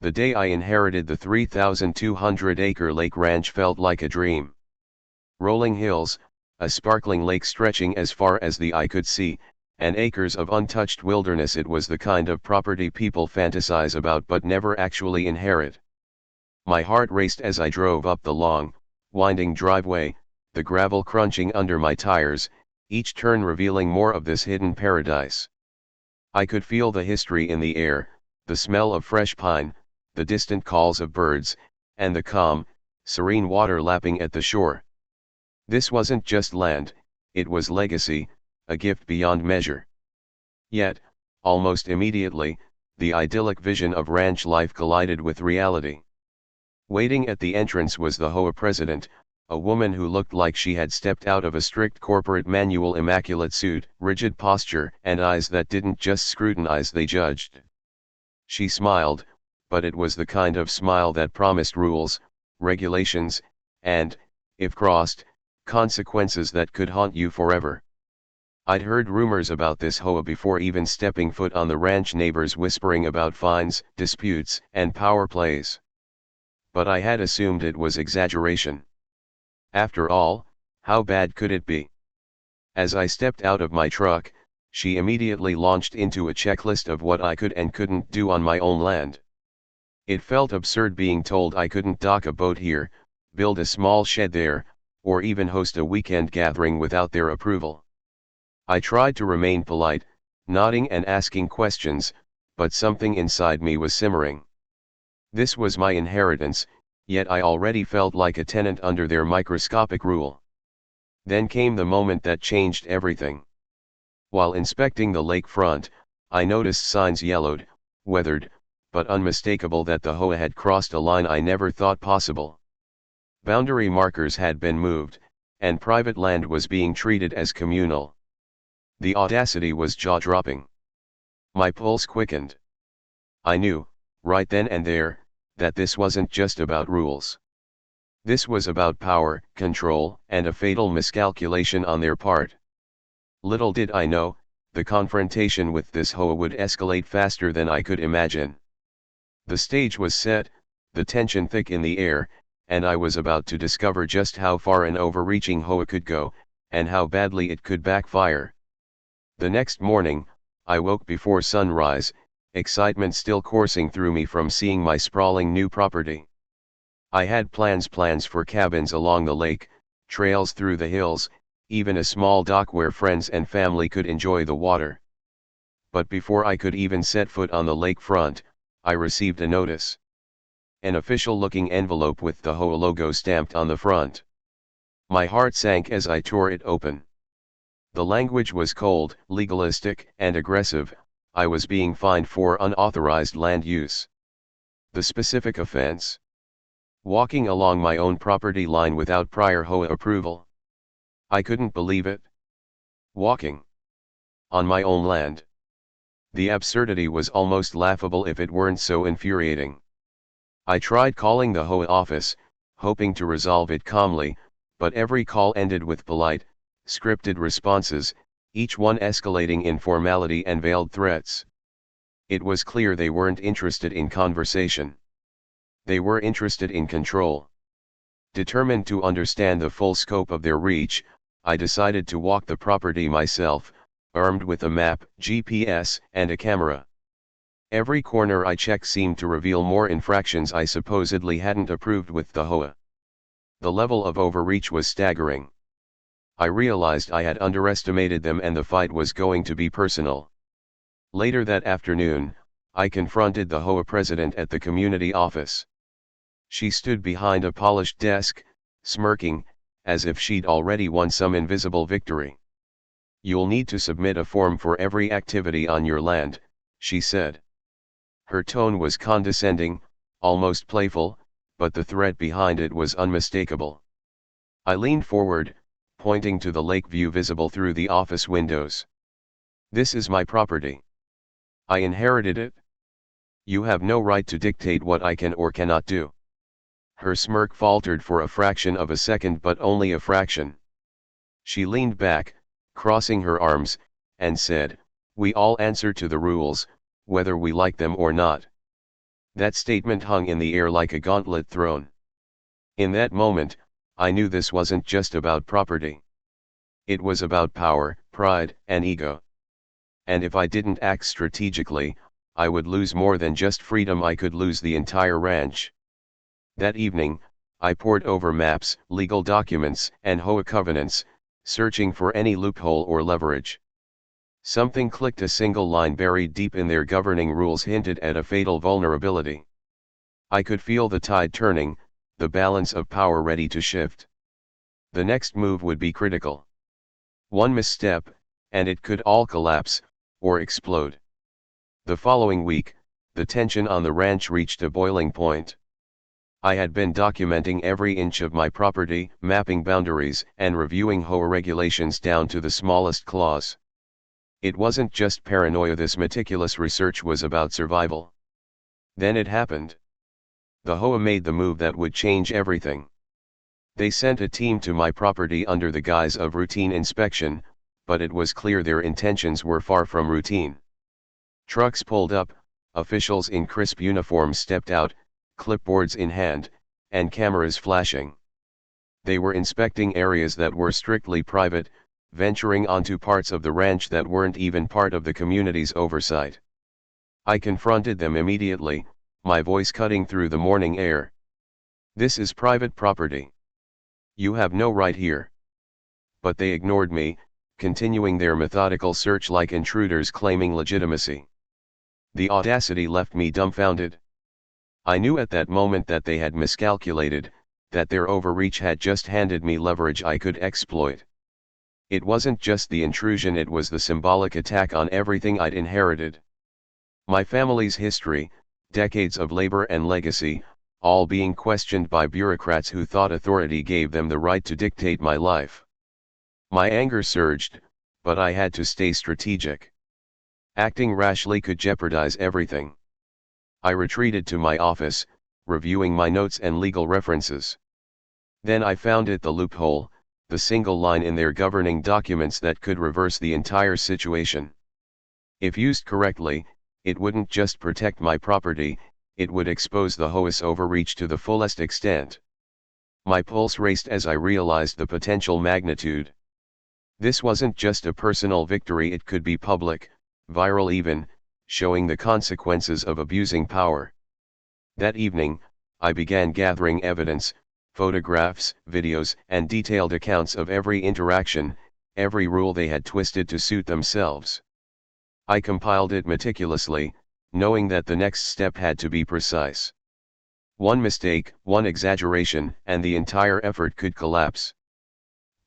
The day I inherited the 3,200-acre lake ranch felt like a dream. Rolling hills, a sparkling lake stretching as far as the eye could see, and acres of untouched wilderness. It was the kind of property people fantasize about but never actually inherit. My heart raced as I drove up the long, winding driveway, the gravel crunching under my tires, each turn revealing more of this hidden paradise. I could feel the history in the air, the smell of fresh pine, the distant calls of birds, and the calm, serene water lapping at the shore. This wasn't just land, it was legacy, a gift beyond measure. Yet, almost immediately, the idyllic vision of ranch life collided with reality. Waiting at the entrance was the HOA president, a woman who looked like she had stepped out of a strict corporate manual. Immaculate suit, rigid posture, and eyes that didn't just scrutinize, they judged. She smiled, but it was the kind of smile that promised rules, regulations, and, if crossed, consequences that could haunt you forever. I'd heard rumors about this HOA before even stepping foot on the ranch, neighbors whispering about fines, disputes, and power plays. But I had assumed it was exaggeration. After all, how bad could it be? As I stepped out of my truck, she immediately launched into a checklist of what I could and couldn't do on my own land. It felt absurd being told I couldn't dock a boat here, build a small shed there, or even host a weekend gathering without their approval. I tried to remain polite, nodding and asking questions, but something inside me was simmering. This was my inheritance, yet I already felt like a tenant under their microscopic rule. Then came the moment that changed everything. While inspecting the lakefront, I noticed signs, yellowed, weathered, but unmistakable, that the HOA had crossed a line I never thought possible. Boundary markers had been moved, and private land was being treated as communal. The audacity was jaw-dropping. My pulse quickened. I knew, right then and there, that this wasn't just about rules. This was about power, control, and a fatal miscalculation on their part. Little did I know, the confrontation with this HOA would escalate faster than I could imagine. The stage was set, the tension thick in the air, and I was about to discover just how far an overreaching HOA could go, and how badly it could backfire. The next morning, I woke before sunrise, excitement still coursing through me from seeing my sprawling new property. I had plans for cabins along the lake, trails through the hills, even a small dock where friends and family could enjoy the water. But before I could even set foot on the lakefront, I received a notice. An official-looking envelope with the HOA logo stamped on the front. My heart sank as I tore it open. The language was cold, legalistic, and aggressive. I was being fined for unauthorized land use. The specific offense: walking along my own property line without prior HOA approval. I couldn't believe it. Walking on my own land. The absurdity was almost laughable if it weren't so infuriating. I tried calling the HOA office, hoping to resolve it calmly, but every call ended with polite, scripted responses, each one escalating in formality and veiled threats. It was clear they weren't interested in conversation. They were interested in control. Determined to understand the full scope of their reach, I decided to walk the property myself, armed with a map, GPS, and a camera. Every corner I checked seemed to reveal more infractions I supposedly hadn't approved with the HOA. The level of overreach was staggering. I realized I had underestimated them, and the fight was going to be personal. Later that afternoon, I confronted the HOA president at the community office. She stood behind a polished desk, smirking, as if she'd already won some invisible victory. "You'll need to submit a form for every activity on your land," she said. Her tone was condescending, almost playful, but the threat behind it was unmistakable. I leaned forward, pointing to the lake view visible through the office windows. "This is my property. I inherited it. You have no right to dictate what I can or cannot do." Her smirk faltered for a fraction of a second, but only a fraction. She leaned back, crossing her arms, and said, "We all answer to the rules, whether we like them or not. That statement hung in the air like a gauntlet thrown. In that moment, I knew this wasn't just about property. It was about power, pride, and ego. And if I didn't act strategically, I would lose more than just freedom. I could lose the entire ranch. That evening, I pored over maps, legal documents, and HOA covenants, searching for any loophole or leverage. Something clicked. A single line buried deep in their governing rules hinted at a fatal vulnerability. I could feel the tide turning, the balance of power ready to shift. The next move would be critical. One misstep, and it could all collapse, or explode. The following week, the tension on the ranch reached a boiling point. I had been documenting every inch of my property, mapping boundaries, and reviewing HOA regulations down to the smallest clause. It wasn't just paranoia. This meticulous research was about survival. Then it happened. The HOA made the move that would change everything. They sent a team to my property under the guise of routine inspection, but it was clear their intentions were far from routine. Trucks pulled up, officials in crisp uniforms stepped out, clipboards in hand, and cameras flashing. They were inspecting areas that were strictly private, venturing onto parts of the ranch that weren't even part of the community's oversight. I confronted them immediately, my voice cutting through the morning air. "This is private property. You have no right here." But they ignored me, continuing their methodical search like intruders claiming legitimacy. The audacity left me dumbfounded. I knew at that moment that they had miscalculated, that their overreach had just handed me leverage I could exploit. It wasn't just the intrusion, it was the symbolic attack on everything I'd inherited. My family's history, decades of labor and legacy, all being questioned by bureaucrats who thought authority gave them the right to dictate my life. My anger surged, but I had to stay strategic. Acting rashly could jeopardize everything. I retreated to my office, reviewing my notes and legal references. Then I found it, the loophole, the single line in their governing documents that could reverse the entire situation. If used correctly, it wouldn't just protect my property, it would expose the HOA's overreach to the fullest extent. My pulse raced as I realized the potential magnitude. This wasn't just a personal victory, it could be public, viral even, showing the consequences of abusing power. That evening, I began gathering evidence, photographs, videos, and detailed accounts of every interaction, every rule they had twisted to suit themselves. I compiled it meticulously, knowing that the next step had to be precise. One mistake, one exaggeration, and the entire effort could collapse.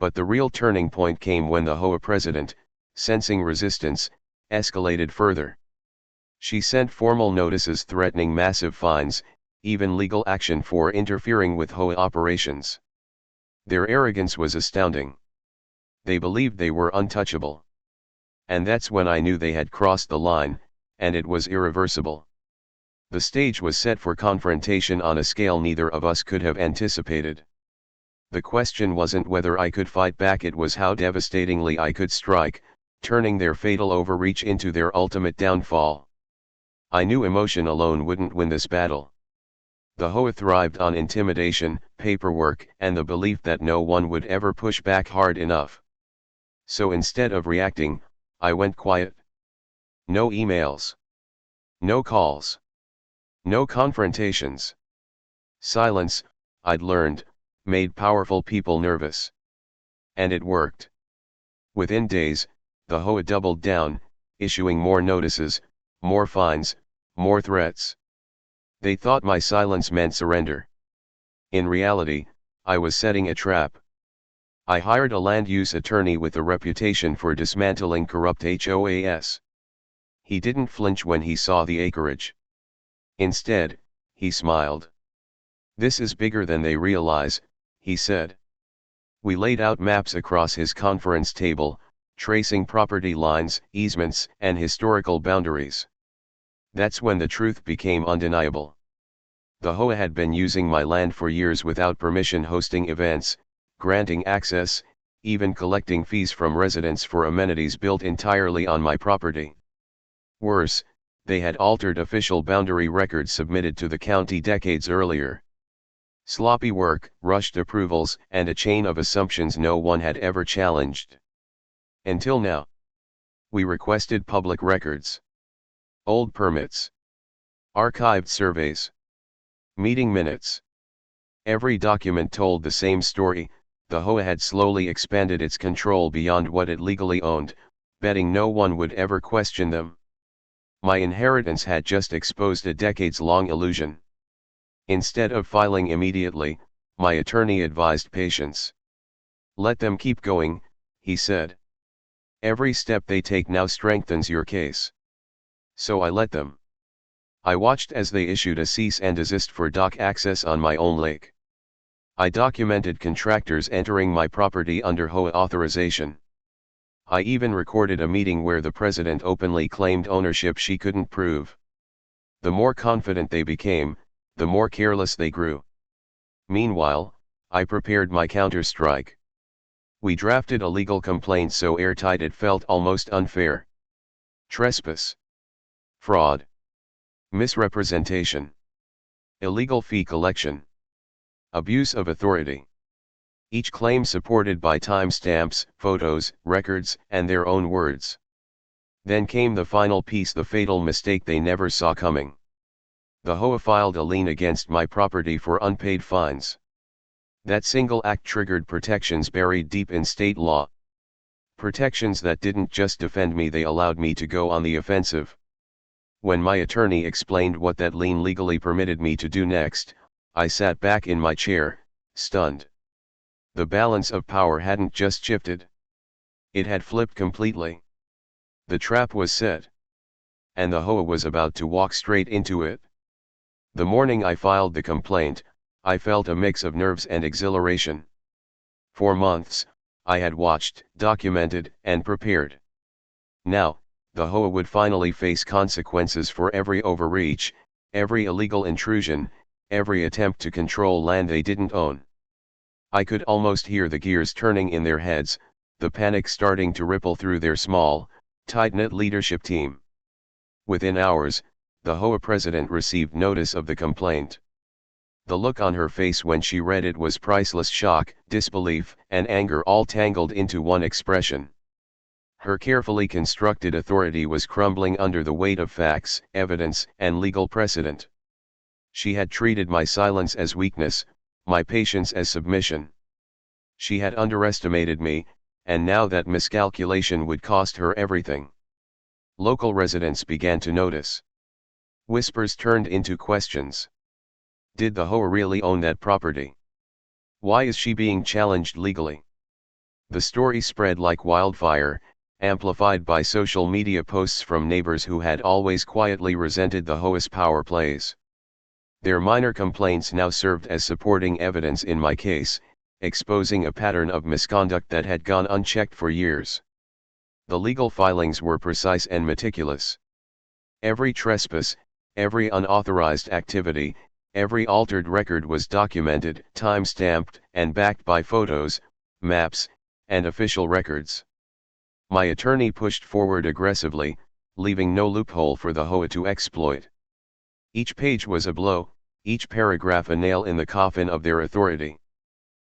But the real turning point came when the HOA president, sensing resistance, escalated further. She sent formal notices threatening massive fines, even legal action for interfering with HOA operations. Their arrogance was astounding. They believed they were untouchable. And that's when I knew they had crossed the line, and it was irreversible. The stage was set for confrontation on a scale neither of us could have anticipated. The question wasn't whether I could fight back, it was how devastatingly I could strike, turning their fatal overreach into their ultimate downfall. I knew emotion alone wouldn't win this battle. The HOA thrived on intimidation, paperwork, and the belief that no one would ever push back hard enough. So instead of reacting, I went quiet. No emails. No calls. No confrontations. Silence, I'd learned, made powerful people nervous. And it worked. Within days, the HOA doubled down, issuing more notices, more fines, more threats. They thought my silence meant surrender. In reality, I was setting a trap. I hired a land use attorney with a reputation for dismantling corrupt HOAs. He didn't flinch when he saw the acreage. Instead, he smiled. "This is bigger than they realize," he said. We laid out maps across his conference table, tracing property lines, easements, and historical boundaries. That's when the truth became undeniable. The HOA had been using my land for years without permission, hosting events, granting access, even collecting fees from residents for amenities built entirely on my property. Worse, They had altered official boundary records submitted to the county decades earlier. Sloppy work, rushed approvals, and a chain of assumptions no one had ever challenged. Until now. We requested public records. Old permits. Archived surveys. Meeting minutes. Every document told the same story. The HOA had slowly expanded its control beyond what it legally owned, betting no one would ever question them. My inheritance had just exposed a decades-long illusion. Instead of filing immediately, my attorney advised patience. Let them keep going, he said. Every step they take now strengthens your case. So I let them. I watched as they issued a cease and desist for dock access on my own lake. I documented contractors entering my property under HOA authorization. I even recorded a meeting where the president openly claimed ownership she couldn't prove. The more confident they became, the more careless they grew. Meanwhile, I prepared my counter-strike. We drafted a legal complaint so airtight it felt almost unfair. Trespass. Fraud. Misrepresentation. Illegal fee collection. Abuse of authority. Each claim supported by timestamps, photos, records, and their own words. Then came the final piece, the fatal mistake they never saw coming. The HOA filed a lien against my property for unpaid fines. That single act triggered protections buried deep in state law. Protections that didn't just defend me, they allowed me to go on the offensive. When my attorney explained what that lien legally permitted me to do next, I sat back in my chair, stunned. The balance of power hadn't just shifted. It had flipped completely. The trap was set. And the HOA was about to walk straight into it. The morning I filed the complaint, I felt a mix of nerves and exhilaration. For months, I had watched, documented, and prepared. Now, the HOA would finally face consequences for every overreach, every illegal intrusion, every attempt to control land they didn't own. I could almost hear the gears turning in their heads, the panic starting to ripple through their small, tight-knit leadership team. Within hours, the HOA president received notice of the complaint. The look on her face when she read it was priceless: shock, disbelief, and anger all tangled into one expression. Her carefully constructed authority was crumbling under the weight of facts, evidence, and legal precedent. She had treated my silence as weakness, my patience as submission. She had underestimated me, and now that miscalculation would cost her everything. Local residents began to notice. Whispers turned into questions. Did the HOA really own that property? Why is she being challenged legally? The story spread like wildfire, amplified by social media posts from neighbors who had always quietly resented the HOA's power plays. Their minor complaints now served as supporting evidence in my case, exposing a pattern of misconduct that had gone unchecked for years. The legal filings were precise and meticulous. Every trespass, every unauthorized activity, every altered record was documented, time-stamped, and backed by photos, maps, and official records. My attorney pushed forward aggressively, leaving no loophole for the HOA to exploit. Each page was a blow, each paragraph a nail in the coffin of their authority.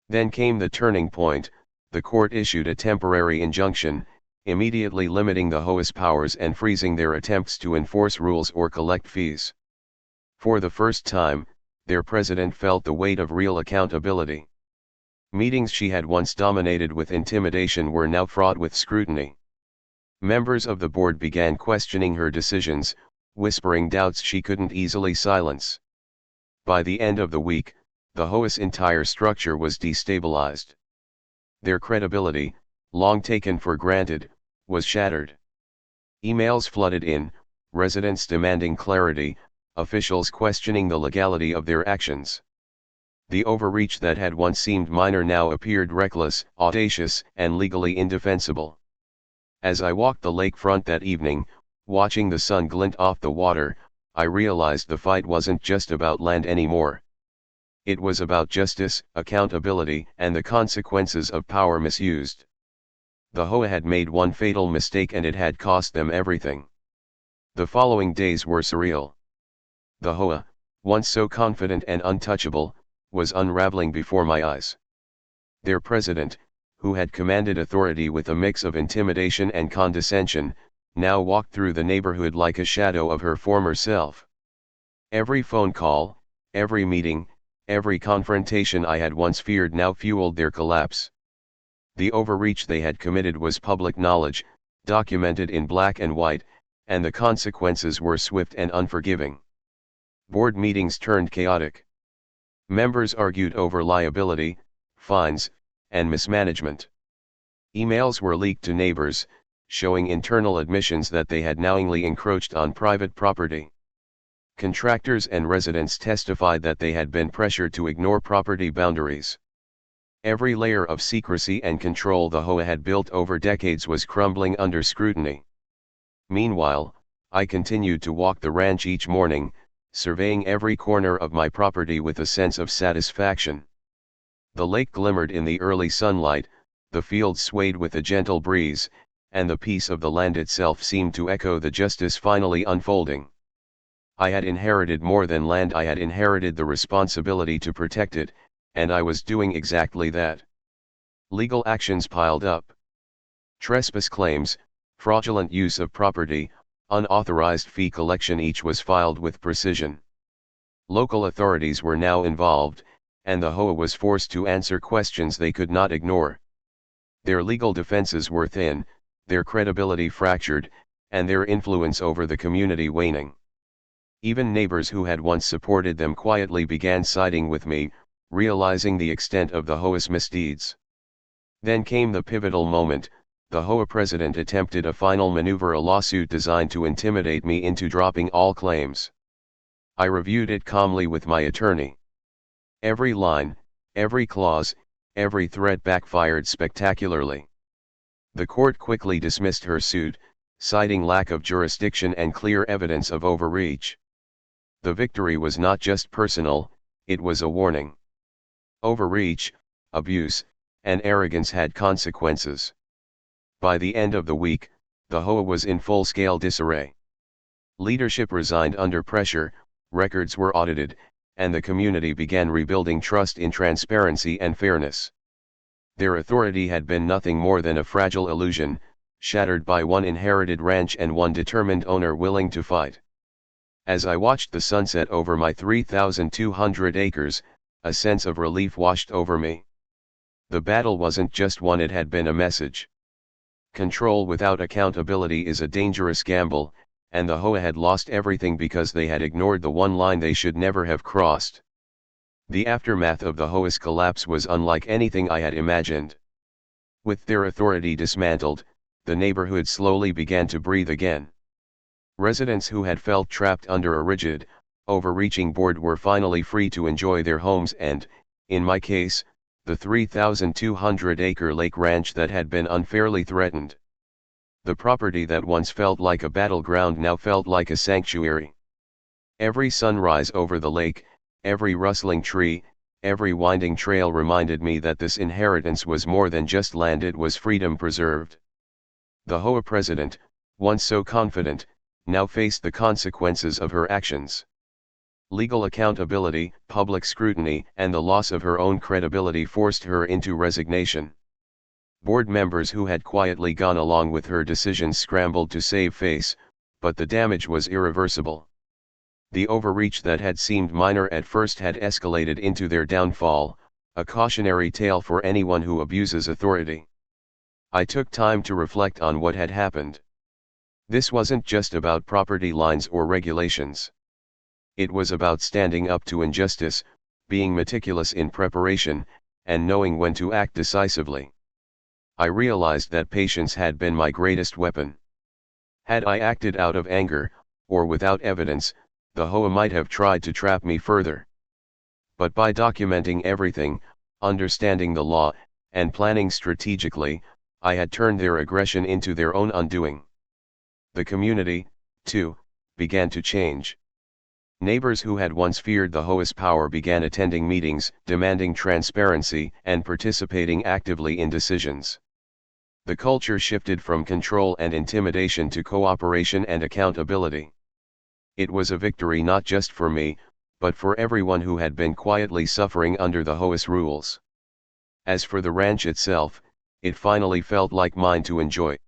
Then came the turning point. The court issued a temporary injunction, immediately limiting the HOA's powers and freezing their attempts to enforce rules or collect fees. For the first time, their president felt the weight of real accountability. Meetings she had once dominated with intimidation were now fraught with scrutiny. Members of the board began questioning her decisions, whispering doubts she couldn't easily silence. By the end of the week, the HOA's entire structure was destabilized. Their credibility, long taken for granted, was shattered. Emails flooded in, residents demanding clarity, officials questioning the legality of their actions. The overreach that had once seemed minor now appeared reckless, audacious, and legally indefensible. As I walked the lakefront that evening, watching the sun glint off the water, I realized the fight wasn't just about land anymore. It was about justice, accountability, and the consequences of power misused. The HOA had made one fatal mistake and it had cost them everything. The following days were surreal. The HOA, once so confident and untouchable, was unraveling before my eyes. Their president, who had commanded authority with a mix of intimidation and condescension, now walked through the neighborhood like a shadow of her former self. Every phone call, every meeting, every confrontation I had once feared now fueled their collapse. The overreach they had committed was public knowledge, documented in black and white, and the consequences were swift and unforgiving. Board meetings turned chaotic. Members argued over liability, fines, and mismanagement. Emails were leaked to neighbors, showing internal admissions that they had knowingly encroached on private property. Contractors and residents testified that they had been pressured to ignore property boundaries. Every layer of secrecy and control the HOA had built over decades was crumbling under scrutiny. Meanwhile, I continued to walk the ranch each morning, surveying every corner of my property with a sense of satisfaction. The lake glimmered in the early sunlight, the fields swayed with a gentle breeze, and the peace of the land itself seemed to echo the justice finally unfolding. I had inherited more than land, I had inherited the responsibility to protect it, and I was doing exactly that. Legal actions piled up. Trespass claims, fraudulent use of property, unauthorized fee collection, each was filed with precision. Local authorities were now involved, and the HOA was forced to answer questions they could not ignore. Their legal defenses were thin, their credibility fractured, and their influence over the community waning. Even neighbors who had once supported them quietly began siding with me, realizing the extent of the HOA's misdeeds. Then came the pivotal moment. The HOA president attempted a final maneuver, a lawsuit designed to intimidate me into dropping all claims. I reviewed it calmly with my attorney. Every line, every clause, every threat backfired spectacularly. The court quickly dismissed her suit, citing lack of jurisdiction and clear evidence of overreach. The victory was not just personal, it was a warning. Overreach, abuse, and arrogance had consequences. By the end of the week, the HOA was in full-scale disarray. Leadership resigned under pressure, records were audited, and the community began rebuilding trust in transparency and fairness. Their authority had been nothing more than a fragile illusion, shattered by one inherited ranch and one determined owner willing to fight. As I watched the sunset over my 3,200 acres, a sense of relief washed over me. The battle wasn't just won, it had been a message. Control without accountability is a dangerous gamble, and the HOA had lost everything because they had ignored the one line they should never have crossed. The aftermath of the HOA's collapse was unlike anything I had imagined. With their authority dismantled, the neighborhood slowly began to breathe again. Residents who had felt trapped under a rigid, overreaching board were finally free to enjoy their homes and, in my case, the 3,200-acre lake ranch that had been unfairly threatened. The property that once felt like a battleground now felt like a sanctuary. Every sunrise over the lake, every rustling tree, every winding trail reminded me that this inheritance was more than just land, it was freedom preserved. The HOA president, once so confident, now faced the consequences of her actions. Legal accountability, public scrutiny, and the loss of her own credibility forced her into resignation. Board members who had quietly gone along with her decisions scrambled to save face, but the damage was irreversible. The overreach that had seemed minor at first had escalated into their downfall, a cautionary tale for anyone who abuses authority. I took time to reflect on what had happened. This wasn't just about property lines or regulations. It was about standing up to injustice, being meticulous in preparation, and knowing when to act decisively. I realized that patience had been my greatest weapon. Had I acted out of anger, or without evidence, the HOA might have tried to trap me further. But by documenting everything, understanding the law, and planning strategically, I had turned their aggression into their own undoing. The community, too, began to change. Neighbors who had once feared the HOA's power began attending meetings, demanding transparency, and participating actively in decisions. The culture shifted from control and intimidation to cooperation and accountability. It was a victory not just for me, but for everyone who had been quietly suffering under the HOA's rules. As for the ranch itself, it finally felt like mine to enjoy.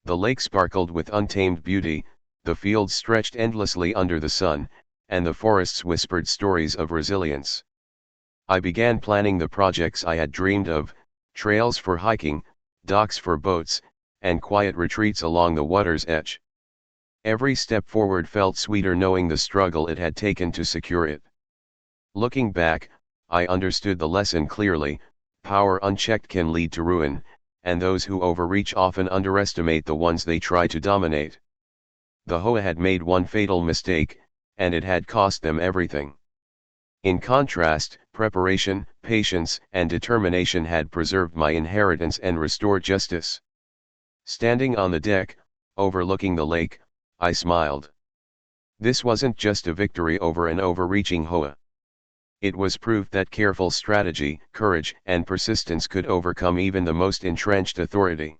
The lake sparkled with untamed beauty, the fields stretched endlessly under the sun, and the forests whispered stories of resilience. I began planning the projects I had dreamed of: trails for hiking, docks for boats, and quiet retreats along the water's edge. Every step forward felt sweeter knowing the struggle it had taken to secure it. Looking back, I understood the lesson clearly: power unchecked can lead to ruin, and those who overreach often underestimate the ones they try to dominate. The HOA had made one fatal mistake, and it had cost them everything. In contrast, preparation, patience, and determination had preserved my inheritance and restored justice. Standing on the deck, overlooking the lake, I smiled. This wasn't just a victory over an overreaching HOA. It was proof that careful strategy, courage, and persistence could overcome even the most entrenched authority.